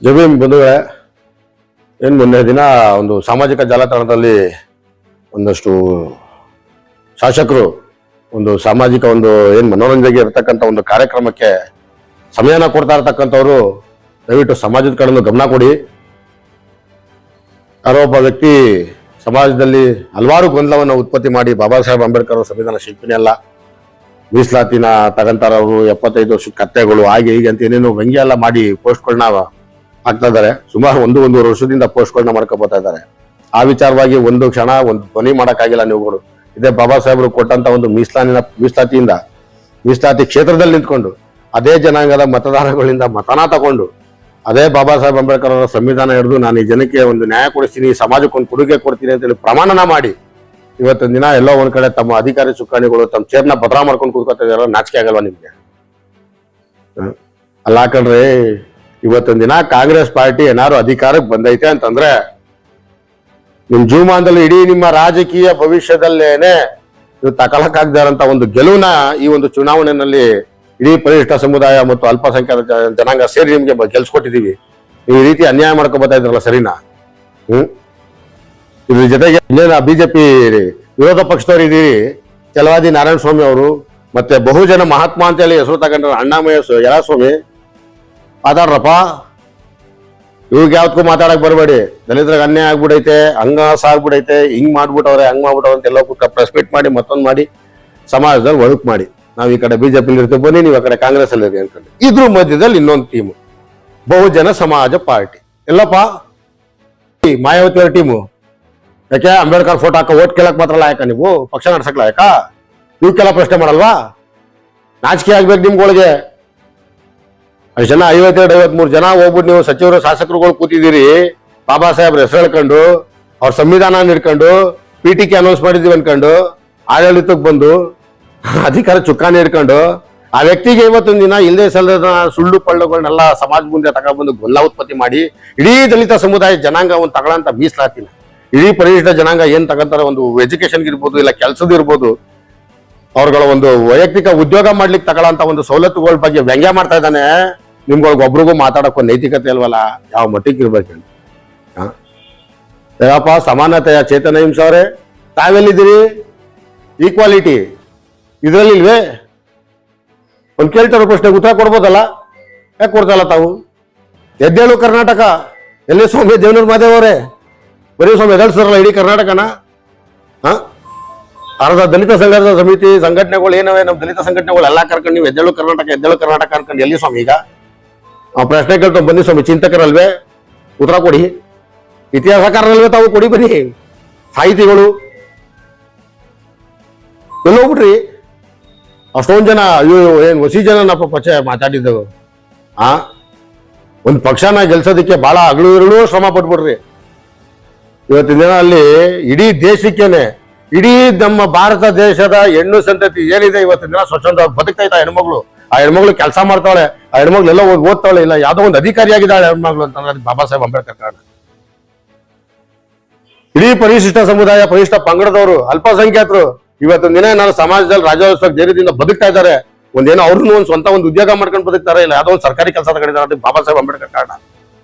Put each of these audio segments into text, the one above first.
ಜಮೀನ್ ಬಂಧುಗಳೇ, ಏನು ಮೊನ್ನೆ ದಿನ ಒಂದು ಸಾಮಾಜಿಕ ಜಾಲತಾಣದಲ್ಲಿ ಒಂದಷ್ಟು ಶಾಸಕರು ಒಂದು ಸಾಮಾಜಿಕ ಒಂದು ಏನು ಮನೋರಂಜನೆಗೆ ಇರತಕ್ಕಂಥ ಒಂದು ಕಾರ್ಯಕ್ರಮಕ್ಕೆ ಸಮಯನ ಕೊಡ್ತಾ ಇರ್ತಕ್ಕಂಥವ್ರು ದಯವಿಟ್ಟು ಸಮಾಜದ ಕಡೆ ಗಮನ ಕೊಡಿ. ಯಾರೋ ಒಬ್ಬ ವ್ಯಕ್ತಿ ಸಮಾಜದಲ್ಲಿ ಹಲವಾರು ಗೊಂದಲವನ್ನು ಉತ್ಪತ್ತಿ ಮಾಡಿ ಬಾಬಾ ಸಾಹೇಬ್ ಅಂಬೇಡ್ಕರ್ ಅವರು ಸಂವಿಧಾನ ಶಿಲ್ಪಿನೇ ಅಲ್ಲ, ಮೀಸಲಾತಿನ ತಗಂತಾರವರು 75 ವರ್ಷ ಕತ್ತೆಗಳು ಹಾಗೆ ಹೀಗೆ ಅಂತ ಏನೇನು ವ್ಯಂಗ್ಯ ಎಲ್ಲ ಮಾಡಿ ಪೋಸ್ಟ್ಗಳನ್ನ ಹಾಕ್ತಾ ಇದ್ದಾರೆ. ಸುಮಾರು ಒಂದೂವರೆ ವರ್ಷದಿಂದ ಪೋಸ್ಟ್ಗಳನ್ನ ಮಾಡ್ಕೊಬೋತಾ ಇದ್ದಾರೆ. ಆ ವಿಚಾರವಾಗಿ ಒಂದು ಕ್ಷಣ ಒಂದು ಧ್ವನಿ ಮಾಡೋಕ್ಕಾಗಿಲ್ಲ ನೀವುಗಳು. ಇದೇ ಬಾಬಾ ಸಾಹೇಬರು ಕೊಟ್ಟಂತ ಒಂದು ಮೀಸಲಾತಿ ಕ್ಷೇತ್ರದಲ್ಲಿ ನಿಂತ್ಕೊಂಡು ಅದೇ ಜನಾಂಗದ ಮತದಾರಗಳಿಂದ ಮತನ ತಗೊಂಡು ಅದೇ ಬಾಬಾ ಸಾಹೇಬ್ ಅಂಬೇಡ್ಕರ್ ಅವರ ಸಂವಿಧಾನ ಹಿಡಿದು ನಾನು ಈ ಜನಕ್ಕೆ ಒಂದು ನ್ಯಾಯ ಕೊಡಿಸ್ತೀನಿ, ಸಮಾಜಕ್ಕೆ ಒಂದು ಕೊಡುಗೆ ಕೊಡ್ತೀನಿ ಅಂತೇಳಿ ಪ್ರಮಾಣನ ಮಾಡಿ ಇವತ್ತಿನ ದಿನ ಎಲ್ಲೋ ಒಂದ್ ಕಡೆ ತಮ್ಮ ಅಧಿಕಾರಿ ಸುಖಾನಿಗಳು ತಮ್ಮ ಚೇರ್ನ ಭದ್ರ ಮಾಡ್ಕೊಂಡು ಕೂತ್ಕೊತಾ ಇದಾರೋ ನಾಚಿಕೆ ಆಗಲ್ವಾ ನಿಮ್ಗೆ? ಅಲ್ಲ ಕಣ್ರಿ, ಇವತ್ತಿನ ದಿನ ಕಾಂಗ್ರೆಸ್ ಪಾರ್ಟಿ ಏನಾದ್ರು ಅಧಿಕಾರಕ್ಕೆ ಬಂದೈತೆ ಅಂತಂದ್ರೆ ನಿಮ್ ಜೀವಮಾನದಲ್ಲಿ ಇಡೀ ನಿಮ್ಮ ರಾಜಕೀಯ ಭವಿಷ್ಯದಲ್ಲೇನೆ ನೀವು ತಗೊಳಕ್ಕಾಗದಾರಂತ ಒಂದು ಗೆಲುವನ್ನ ಈ ಒಂದು ಚುನಾವಣೆಯಲ್ಲಿ ಇಡೀ ಪರಿಶಿಷ್ಟ ಸಮುದಾಯ ಮತ್ತು ಅಲ್ಪಸಂಖ್ಯಾತ ಜನಾಂಗ ಸೇರಿ ನಿಮ್ಗೆ ಗೆಲ್ಸ್ಕೊಟ್ಟಿದೀವಿ. ನೀವು ಈ ರೀತಿ ಅನ್ಯಾಯ ಮಾಡ್ಕೊಬೋತಾ ಇದ್ರಲ್ಲ, ಸರಿನಾ? ಇದ್ರ ಜೊತೆಗೆ ಇನ್ನೇನು ಬಿಜೆಪಿ ವಿರೋಧ ಪಕ್ಷದವ್ರು ಇದೀರಿ, ಛಲವಾದಿ ನಾರಾಯಣ ಸ್ವಾಮಿ ಅವರು ಮತ್ತೆ ಬಹುಜನ ಮಹಾತ್ಮ ಅಂತ ಹೇಳಿ ಹೆಸರು ತಗೊಂಡ್ರ ಅಣ್ಣಾಮಯ್ಯ ಯಲಾಸ್ವಾಮಿ ಮಾತಾಡ್ರಪ್ಪ. ಇವ್ರಿಗೆ ಯಾವತ್ಗೂ ಮಾತಾಡಕ್ ಬರಬೇಡಿ. ದಲಿತರಿಗೆ ಅನ್ಯಾಯ ಆಗ್ಬಿಡೈತೆ, ಹಂಗಾಸ ಆಗ್ಬಿಡೈತೆ, ಹಿಂಗ್ ಮಾಡ್ಬಿಟ್ಟವ್ರೆ, ಹಂಗ್ ಮಾಡ್ಬಿಟ್ಟವ್ರೆ ಅಂತ ಎಲ್ಲ ಪ್ರೆಸ್ ಮೀಟ್ ಮಾಡಿ ಮತ್ತೊಂದು ಮಾಡಿ ಸಮಾಜದಲ್ಲಿ ಒಳಕ್ ಮಾಡಿ ನಾವ್ ಈ ಕಡೆ ಬಿಜೆಪಿ ಇರ್ತೀವಿ ಬನ್ನಿ, ನೀವು ಆ ಕಡೆ ಕಾಂಗ್ರೆಸ್ ಅಲ್ಲಿ ಇರಿ ಅನ್ಕೊಂಡು ಇದ್ರ ಮಧ್ಯದಲ್ಲಿ ಇನ್ನೊಂದು ಟೀಮು ಬಹುಜನ ಸಮಾಜ ಪಾರ್ಟಿ. ಎಲ್ಲಪ್ಪ ಮಾಯಾವತಿ ಅವ್ರ ಟೀಮು. ಯಾಕೆ ಅಂಬೇಡ್ಕರ್ ಫೋಟೋ ಹಾಕ ಓಟ್ ಕೇಳಕ್ ಮಾತ್ರ ಲಾಯಕ, ನೀವು ಪಕ್ಷ ನಡ್ಸಕ್ ಲಾಯಕ? ಇವಕ್ಕೆಲ್ಲ ಪ್ರಶ್ನೆ ಮಾಡಲ್ವಾ? ನಾಚಿಕೆ ಆಗ್ಬೇಕು ನಿಮ್ಗಳಿಗೆ. ಅಷ್ಟು ಜನ 52-53 ಜನ ಹೋಗ್ಬಿಟ್ಟು ನೀವು ಸಚಿವರು ಶಾಸಕರುಗಳು ಕೂತಿದ್ದೀರಿ, ಬಾಬಾ ಸಾಹೇಬ್ರ ಹೆಸರು ಹೇಳ್ಕೊಂಡು ಅವ್ರ ಸಂವಿಧಾನ ಹಿಡ್ಕೊಂಡು PTK ಅನೌನ್ಸ್ ಮಾಡಿದೀವಿ ಅನ್ಕೊಂಡು ಆಡಳಿತಕ್ಕೆ ಬಂದು ಅಧಿಕಾರ ಚುಕ್ಕಾಣಿ ಹಿಡ್ಕೊಂಡು ಆ ವ್ಯಕ್ತಿಗೆ ಇವತ್ತೊಂದು ದಿನ ಇಲ್ಲದೆ ಸಲ್ಲದ ಸುಳ್ಳು ಪಳ್ಳುಗಳನ್ನೆಲ್ಲ ಸಮಾಜ ಮುಂದೆ ತಗೊಂಡ್ಬಂದು ಗೊಂದಲ ಉತ್ಪತ್ತಿ ಮಾಡಿ ಇಡೀ ದಲಿತ ಸಮುದಾಯ ಜನಾಂಗ ಒಂದು ತಗೊಳ್ಳಂತ ಮೀಸಲಾತಿನ ಇಡೀ ಪರಿಶಿಷ್ಟ ಜನಾಂಗ ಏನ್ ತಗೊಂತಾರೆ, ಒಂದು ಎಜುಕೇಶನ್ ಇರ್ಬೋದು ಇಲ್ಲ ಕೆಲಸದ ಇರ್ಬೋದು, ಅವ್ರಗಳ ಒಂದು ವೈಯಕ್ತಿಕ ಉದ್ಯೋಗ ಮಾಡ್ಲಿಕ್ಕೆ ತಗೊಳ್ಳಂತ ಒಂದು ಸವಲತ್ತುಗಳ ಬಗ್ಗೆ ವ್ಯಂಗ್ಯ ಮಾಡ್ತಾ ಇದ್ದಾನೆ. ನಿಮ್ಗಳಿಗೆ ಒಬ್ರಿಗೂ ಮಾತಾಡಕ್ ಒಂದು ನೈತಿಕತೆ ಅಲ್ವಲ್ಲ? ಯಾವ ಮಟ್ಟಿಗೆ ಇರ್ಬೇಕು? ಯಾವಪ್ಪ ಸಮಾನತೆಯ ಚೇತನ ಹಿಂಸವ್ರೆ, ತಾವೆಲ್ಲಿದ್ದೀರಿ? ಈಕ್ವಾಲಿಟಿ ಇದ್ರಲ್ಲಿ ಇಲ್ವೇ? ಒಂದ್ ಕೇಳ್ತಾರೋ ಪ್ರಶ್ನೆಗೆ ಉತ್ತರ ಕೊಡ್ಬೋದಲ್ಲ? ಯಾಕೆ ಕೊಡ್ತಲ್ಲ ತಾವು? ಎದ್ದೇಳು ಕರ್ನಾಟಕ, ಎಲ್ಲಿ ಸ್ವಾಮಿ ದೇವನೂರ್ ಮಾದೇವ್ ಅವರೇ? ಬರೀ ಸ್ವಾಮಿ ಎದಳ್ಸರಲ್ಲ ಇಡೀ ಕರ್ನಾಟಕನ? ಅರ್ಧ ದಲಿತ ಸಂಘರ್ಷ ಸಮಿತಿ ಸಂಘಟನೆಗಳು ಏನವೆ, ನಮ್ಮ ದಲಿತ ಸಂಘಟನೆಗಳು ಎಲ್ಲಾ ಕರ್ಕೊಂಡು ನೀವು ಎದ್ದೇಳು ಕರ್ನಾಟಕ ಅನ್ಕೊಂಡು ಎಲ್ಲಿ ಸ್ವಾಮಿ? ಈಗ ಆ ಪ್ರಶ್ನೆ ಕೇಳ್ತಾ ಬನ್ನಿ ಸ್ವಾಮಿ, ಚಿಂತಕರಲ್ವೇ? ಉತ್ತರ ಕೊಡಿ. ಇತಿಹಾಸಕಾರರಲ್ವೇ ತಾವು? ಕೊಡಿ ಬನ್ನಿ. ಸಾಹಿತಿಗಳು ಎಲ್ಲೋಗ್ಬಿಟ್ರಿ? ಅಷ್ಟೊಂದ್ ಜನ ಏನ್ ಹೊಸಿ ಜನ ನಪ್ಪ ಪಕ್ಷ ಮಾತಾಡಿದ್ದವು. ಒಂದ್ ಪಕ್ಷನ ಗೆಲ್ಸೋದಿಕ್ಕೆ ಬಹಳ ಹಗಲು ಶ್ರಮ ಪಟ್ಬಿಡ್ರಿ. ಇವತ್ತಿನ ದಿನ ಅಲ್ಲಿ ಇಡೀ ದೇಶಕ್ಕೇನೆ, ಇಡೀ ನಮ್ಮ ಭಾರತ ದೇಶದ ಹೆಣ್ಣು ಸಂತತಿ ಏನಿದೆ ಇವತ್ತಿನ ದಿನ ಸ್ವಚ್ಛಂದ ಬದುಕ್ತಾ ಇದ್ದ ಹೆಣ್ಮಗಳು. ಆ ಹೆಣ್ಮಗಳು ಕೆಲಸ ಮಾಡ್ತಾಳೆ, ಆ ಹೆಣ್ಮಗಳು ಎಲ್ಲ ಓದ್ತಾಳೆ, ಇಲ್ಲ ಯಾವ್ದೋ ಒಂದು ಅಧಿಕಾರಿಯಾಗಿದ್ದಾಳೆ ಹೆಣ್ಮಗಳು ಅಂತಂದ್ರೆ ಬಾಬಾ ಸಾಹೇಬ್ ಅಂಬೇಡ್ಕರ್ ಕಾರಣ. ಇಡೀ ಪರಿಶಿಷ್ಟ ಸಮುದಾಯ, ಪರಿಶಿಷ್ಟ ಪಂಗಡದವರು, ಅಲ್ಪಸಂಖ್ಯಾತರು ಇವತ್ತಿನ ದಿನ ನಾನು ಸಮಾಜದಲ್ಲಿ ರಾಜ್ಯೋತ್ಸವ ಧೈರ್ಯದಿಂದ ಬದುಕ್ತಾ ಇದ್ದಾರೆ. ಒಂದೇನೋ ಅವ್ರನ್ನೂ ಒಂದು ಸ್ವಂತ ಒಂದು ಉದ್ಯೋಗ ಮಾಡ್ಕೊಂಡು ಬದುಕ್ತಾರೆ, ಇಲ್ಲ ಯಾವ್ದೋ ಒಂದು ಸರ್ಕಾರಿ ಕೆಲಸ ತಗೊಂಡಿದ್ದಾರೆ ಬಾಬಾ ಸಾಹೇಬ್ ಅಂಬೇಡ್ಕರ್ ಕಾರಣ.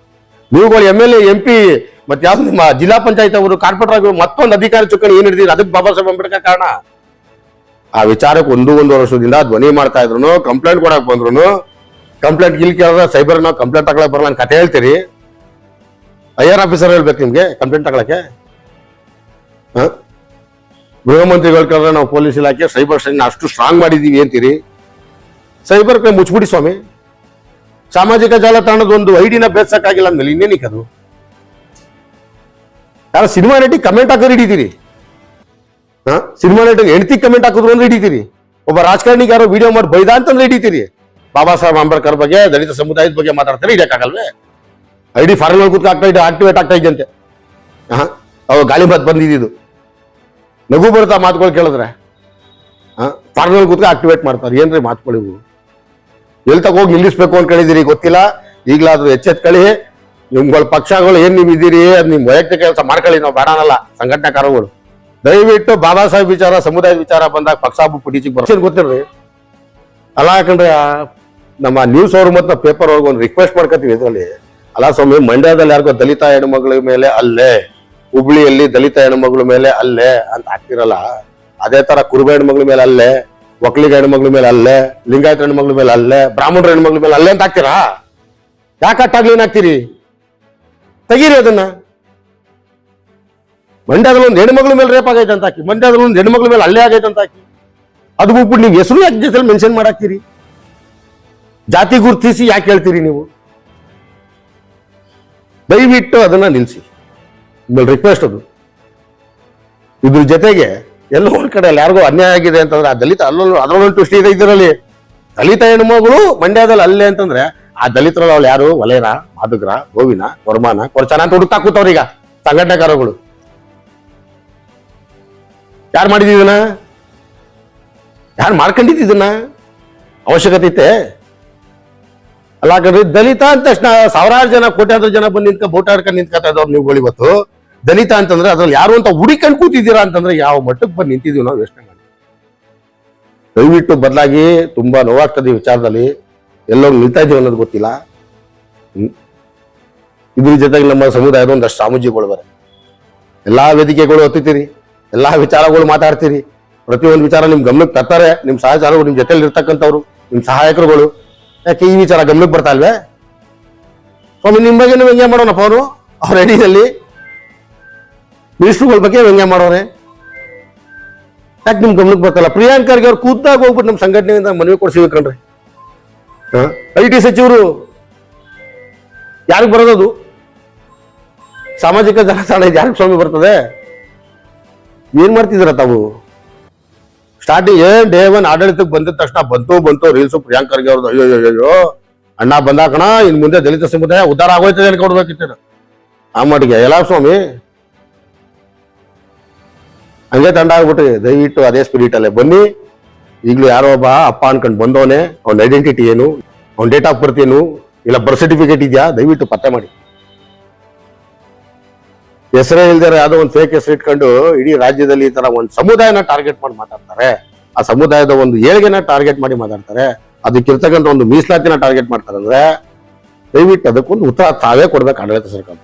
ನೀವುಗಳು MLA MP ಮತ್ತೆ ಯಾವ್ದು ನಿಮ್ಮ ಜಿಲ್ಲಾ ಪಂಚಾಯತ್ ಅವರು ಕಾರ್ಪೊರೇಟರ್ ಆಗಿ ಮತ್ತೊಂದು ಅಧಿಕಾರಿ ಚುಕ್ಕಾಣಿ ಏನ್ ಹಿಡಿದಿರಿ, ಅದಕ್ಕೆ ಬಾಬಾ ಸಾಹೇಬ್ ಅಂಬೇಡ್ಕರ್ ಕಾರಣ. ಆ ವಿಚಾರಕ್ಕೆ ಒಂದೂವರೆ ವರ್ಷದಿಂದ ಧ್ವನಿ ಮಾಡ್ತಾ ಇದ್ರು, ಕಂಪ್ಲೇಂಟ್ ಕೊಡಕ್ ಬಂದ್ರು, ಕಂಪ್ಲೇಂಟ್ ಇಲ್ಲಿ ಕೇಳಿದ್ರೆ ಸೈಬರ್ ನಾವು ಕಂಪ್ಲೇಂಟ್ ತಗೊಳಕ್ ಬರಲ್ಲ ಅಂತ ಕತೆ ಹೇಳ್ತೀರಿ. IR ಆಫೀಸರ್ ಹೇಳ್ಬೇಕು ನಿಮ್ಗೆ ಕಂಪ್ಲೇಂಟ್ ತಗೊಳಕ್ಕೆ? ಗೃಹ ಮಂತ್ರಿಗಳು ಕೇಳಿದ್ರೆ ನಾವು ಪೊಲೀಸ್ ಇಲಾಖೆ ಸೈಬರ್ ಸ್ಟೇಷನ್ ಅಷ್ಟು ಸ್ಟ್ರಾಂಗ್ ಮಾಡಿದೀವಿ ಅಂತೀರಿ. ಸೈಬರ್ ಕ್ರೈಮ್ ಮುಚ್ಚಿಬಿಡಿ ಸ್ವಾಮಿ. ಸಾಮಾಜಿಕ ಜಾಲತಾಣದ ಒಂದು ಐಡಿನ ಬೇಸಕ್ಕಾಗಿಲ್ಲ ಅಂದ್ಮೇಲೆ ಇನ್ನೇನಿಕ್ಕೆ ಅದು? ಯಾರು ಸಿನಿಮಾ ನಟಿ ಕಮೆಂಟ್ ಹಾಕೋರು ಹಿಡಿತೀರಿ? ಸಿನಿಮಾ ನಟಿಗೆ ಹೆಂಡತಿ ಕಮೆಂಟ್ ಹಾಕಿದ್ರು ಅಂದ್ರೆ ಹಿಡಿತೀರಿ. ಒಬ್ಬ ರಾಜಕಾರಣಿಗೆ ಯಾರೋ ವಿಡಿಯೋ ಮಾಡಿ ಬೈದ ಅಂತಂದ್ರೆ ಹಿಡಿತೀರಿ. ಬಾಬಾ ಸಾಹೇಬ್ ಅಂಬೇಡ್ಕರ್ ಬಗ್ಗೆ, ದಲಿತ ಸಮುದಾಯದ ಬಗ್ಗೆ ಮಾತಾಡ್ತಾರೆ, ಹಿಡಿಯಕ್ಕಾಗಲ್ವೇ? ID ಫಾರೆನ್ ಕೂತ್ಕ ಆಕ್ಟಿವೇಟ್ ಆಗ್ತಾ ಇದ್ದಂತೆ. ಅವಾಗ ಗಾಳಿ ಮಾತು ಬಂದಿದ್ದು ನಗು ಬರುತ್ತಾ ಮಾತುಗಳು ಕೇಳಿದ್ರೆ? ಫಾರೆನ್ ಕೂತ್ಕ ಆಕ್ಟಿವೇಟ್ ಮಾಡ್ತಾರೆ. ಏನ್ರಿ ಮಾತುಗಳು ಇವು? ಎಲ್ಲಿ ತಗೋಗಿ ನಿಲ್ಲಿಸ್ಬೇಕು ಅನ್ಕೊಂಡಿದ್ದೀರಿ ಗೊತ್ತಿಲ್ಲ. ಈಗಲಾದ್ರೂ ಎಚ್ಚೆತ್ಕೊಳ್ಳಿ. ನಿಮ್ಗಳ ಪಕ್ಷಗಳು ಏನ್ ನಿಮ್ ಇದ್ದೀರಿ, ಅದ್ ನಿಮ್ ವೈಯಕ್ತಿಕ ಕೆಲಸ ಮಾಡ್ಕೊಳ್ಳಿ, ನಾವು ಬೇಡನಲ್ಲ ಸಂಘಟನಾಕಾರಗಳು. ದಯವಿಟ್ಟು ಬಾಬಾ ಸಾಹೇಬ್ ವಿಚಾರ, ಸಮುದಾಯದ ವಿಚಾರ ಬಂದಾಗ ಪಕ್ಷ ಪುಟೀಚಿಗೆ ಬರೋದು ಗೊತ್ತಿರ್ರಿ. ಅಲ್ಲ ಯಾಕಂದ್ರೆ ನಮ್ಮ ನ್ಯೂಸ್ ಅವ್ರು ಮತ್ತೆ ಪೇಪರ್ ಅವ್ರಿಗೆ ಒಂದು ರಿಕ್ವೆಸ್ಟ್ ಮಾಡ್ಕೊತೀವಿ. ಇದರಲ್ಲಿ ಅಲ್ಲ ಸ್ವಾಮಿ, ಮಂಡ್ಯದಲ್ಲಿ ಯಾರಿಗೋ ದಲಿತ ಹೆಣ್ಮಗಳ ಮೇಲೆ ಅಲ್ಲೇ, ಹುಬ್ಳಿಯಲ್ಲಿ ದಲಿತ ಹೆಣ್ಮಗಳ ಮೇಲೆ ಅಲ್ಲೇ ಅಂತ ಹಾಕ್ತಿರಲ್ಲ, ಅದೇ ತರ ಕುರುಬ ಹೆಣ್ಮಗಳ ಮೇಲೆ ಅಲ್ಲೇ, ಒಕ್ಕಲಿಗ ಹೆಣ್ಮಗಳ ಮೇಲೆ ಅಲ್ಲೇ, ಲಿಂಗಾಯತ ಹೆಣ್ಮಗಳ ಮೇಲೆ ಅಲ್ಲೇ, ಬ್ರಾಹ್ಮಣರ ಹೆಣ್ಮಗಳ ಮೇಲೆ ಅಲ್ಲೇ ಅಂತ ಹಾಕ್ತೀರಾ? ಯಾಕೆ ಅಟ್ಟಾಗ್ಲಿ ಹಾಕ್ತೀರಿ? ತೆಗೀರಿ ಅದನ್ನ. ಮಂಡ್ಯದಲ್ಲಿ ಒಂದು ಹೆಣ್ಮಗಳ ಮೇಲೆ ರೇಪ್ ಆಗೈತೆ ಅಂತ ಹಾಕಿ, ಮಂಡ್ಯದಲ್ಲಿ ಒಂದು ಹೆಣ್ಮಗಳ ಮೇಲೆ ಅಲ್ಲೇ ಆಗೈತೆ ಅಂತ ಹಾಕಿ. ಅದು ಬಿಟ್ಬಿಟ್ಟು ನೀವು ಹೆಸರು ಯಾಕೆ ಜೊತೆ ಮೆನ್ಷನ್ ಮಾಡಾಕ್ತೀರಿ? ಜಾತಿ ಗುರುತಿಸಿ ಯಾಕೆ ಹೇಳ್ತೀರಿ ನೀವು? ದಯವಿಟ್ಟು ಅದನ್ನ ನಿಲ್ಸಿ, ನಿಮ್ಮಲ್ಲಿ ರಿಕ್ವೆಸ್ಟ್ ಅದು. ಇದ್ರ ಜೊತೆಗೆ ಎಲ್ಲೋ ಒಂದ್ ಕಡೆ ಅಲ್ಲಿ ಯಾರಿಗೋ ಅನ್ಯಾಯ ಆಗಿದೆ ಅಂತಂದ್ರೆ ಆ ದಲಿತ ಅದರಲ್ಲೊಂದು ಟ್ವಿಸ್ಟ್ ಇದೆ ಇದರಲ್ಲಿ. ದಲಿತ ಹೆಣ್ಮಗಳು ಮಂಡ್ಯದಲ್ಲಿ ಅಲ್ಲೇ ಅಂತಂದ್ರೆ ಆ ದಲಿತರಲ್ಲಿ ಅವ್ಳು ಯಾರು? ವಲೇರ, ಮಾದುಗ್ರ, ಗೋವಿನ, ವರ್ಮಾನ, ಕೊರ್ಚನ ಅಂತ ಹುಡುಕ್ತಾ ಕೂತವ್ರೀಗ ಸಂಘಟನೆಕಾರಗಳು. ಯಾರು ಮಾಡಿದೀವನ? ಯಾರು ಮಾಡ್ಕೊಂಡಿದ್ದನ್ನ? ಅವಶ್ಯಕತೆ ಇತ್ತೆ ಅಲ್ಲ ಕಣ್ರಿ. ದಲಿತ ಅಂತ ತಕ್ಷಣ ಸಾವಿರಾರು ಜನ, ಕೋಟ್ಯಾಂತರ ಜನ ಬಂದು ಬೋಟ್ ಆಡ್ಕೊಂಡು ನಿಂತ್ಕೊತಾ ಇದ್ದವ್ರು ನೀವುಗಳು. ಇವತ್ತು ದಲಿತ ಅಂತಂದ್ರೆ ಅದ್ರಲ್ಲಿ ಯಾರು ಅಂತ ಹುಡಿಕೊಂಡು ಕೂತಿದ್ದೀರಾ ಅಂತಂದ್ರೆ ಯಾವ ಮಟ್ಟಕ್ಕೆ ಬಂದು ನಿಂತಿದೀವಿ ನಾವು ಯೋಚನೆ ಮಾಡಿ. ದಯವಿಟ್ಟು ಬದಲಾಗಿ. ತುಂಬಾ ನೋವಾಗ್ತದೆ ಈ ವಿಚಾರದಲ್ಲಿ. ಎಲ್ಲೋ ನಿಲ್ತಾ ಇದೀವಿ ಅನ್ನೋದು ಗೊತ್ತಿಲ್ಲ. ಇದ್ರ ಜೊತೆಗೆ ನಮ್ಮ ಸಮುದಾಯದ ಒಂದಷ್ಟು ಸ್ವಾಮೀಜಿಗಳು ಬರ, ಎಲ್ಲಾ ವೇದಿಕೆಗಳು ಹೊತ್ತಿತೀರಿ, ಎಲ್ಲಾ ವಿಚಾರಗಳು ಮಾತಾಡ್ತೀರಿ, ಪ್ರತಿಯೊಂದು ವಿಚಾರ ನಿಮ್ ಗಮನಕ್ಕೆ ತರ್ತಾರೆ. ನಿಮ್ ಸಹಚಾರಗಳು, ನಿಮ್ ಜೊತೆಲಿ ಇರ್ತಕ್ಕಂಥವ್ರು, ನಿಮ್ ಸಹಾಯಕರುಗಳು. ಯಾಕೆ ಈ ವಿಚಾರ ಗಮನಕ್ಕೆ ಬರ್ತಾ ಇಲ್ವೇ? ಸ್ವಾಮಿ, ನಿಮ್ ಬಗ್ಗೆ ವ್ಯಂಗ್ಯ ಮಾಡೋಣಪ್ಪ ಅವರು. ಅವ್ರ ಐಡಿಯಲ್ಲಿ ಮಿನಿಸ್ಟ್ರುಗಳ ಬಗ್ಗೆ ವ್ಯಂಗ್ಯ ಮಾಡೋರೆ. ಯಾಕೆ ನಿಮ್ ಗಮನಕ್ಕೆ ಬರ್ತಲ್ಲ? ಪ್ರಿಯಾಂಕ್ ಖರ್ಗೆ ಅವ್ರು ಕೂತಾಗ ಹೋಗ್ಬಿಟ್ಟು ನಮ್ ಸಂಘಟನೆಯಿಂದ ಮನವಿ ಕೊಡ್ಸಿವಿ ಕಣ್ರಿ. IT ಸಚಿವರು ಯಾರಿಗೆ ಬರೋದು? ಸಾಮಾಜಿಕ ಜಾಲತಾಣ ಇದು ಯಾರಿಗೆ ಸ್ವಾಮಿ ಬರ್ತದೆ? ಏನ್ ಮಾಡ್ತಿದ್ದೀರ ತಾವು? ಸ್ಟಾರ್ಟಿಂಗ್ ಡೇ 1 ಆಡಳಿತಕ್ಕೆ ಬಂದಿದ ತಕ್ಷಣ ಬಂತು ರೀಲ್ಸ್ ಪ್ರಿಯಾಂಕ್ ಖರ್ಗೆ ಅವ್ರದ್ದು. ಅಯ್ಯೋ ಅಣ್ಣ ಬಂದಾಕಣ, ಇನ್ ಮುಂದೆ ದಲಿತ ಸಮುದಾಯ ಉದ್ಧಾರ ಆಗೋಯ್ತದೆ ಅನ್ಕೊಡ್ಬೇಕಿತ್ತು. ಆ ಮಟ್ಟಿಗೆ ಎಲ್ಲ ಸ್ವಾಮಿ ಹಂಗೆ ತಂಡ ಆಗ್ಬಿಟ್ರಿ. ದಯವಿಟ್ಟು ಅದೇ ಸ್ಪಿರಿಟ್ ಅಲ್ಲೇ ಬನ್ನಿ. ಈಗಲೂ ಯಾರೋ ಒಬ್ಬ ಅಪ್ಪ ಅನ್ಕೊಂಡು ಬಂದವನೇ, ಅವ್ನ ಐಡೆಂಟಿಟಿ ಏನು, ಅವ್ನ ಡೇಟ್ ಆಫ್ ಬರ್ತ್ ಏನು, ಇಲ್ಲ ಬರ್ತ್ ಸರ್ಟಿಫಿಕೇಟ್ ಇದೆಯಾ, ದಯವಿಟ್ಟು ಪತ್ತೆ ಮಾಡಿ. ಹೆಸರೇ ಇಲ್ದಾರೆ ಯಾವ್ದೋ ಒಂದು ಫೇಕ್ ಹೆಸರು ಇಟ್ಕೊಂಡು ಇಡೀ ರಾಜ್ಯದಲ್ಲಿ ಈ ತರ ಒಂದು ಸಮುದಾಯನ ಟಾರ್ಗೆಟ್ ಮಾಡಿ ಮಾತಾಡ್ತಾರೆ. ಆ ಸಮುದಾಯದ ಒಂದು ಏಳಿಗೆನ ಟಾರ್ಗೆಟ್ ಮಾಡಿ ಮಾತಾಡ್ತಾರೆ. ಅದಕ್ಕಿರ್ತಕ್ಕಂಥ ಒಂದು ಮೀಸಲಾತಿನ ಟಾರ್ಗೆಟ್ ಮಾಡ್ತಾರೆ ಅಂದ್ರೆ ದಯವಿಟ್ಟು ಅದಕ್ಕೊಂದು ಉತ್ತರ ತಾವೇ ಕೊಡ್ಬೇಕು ಆಡಳಿತ ಸರ್ಕಾರ.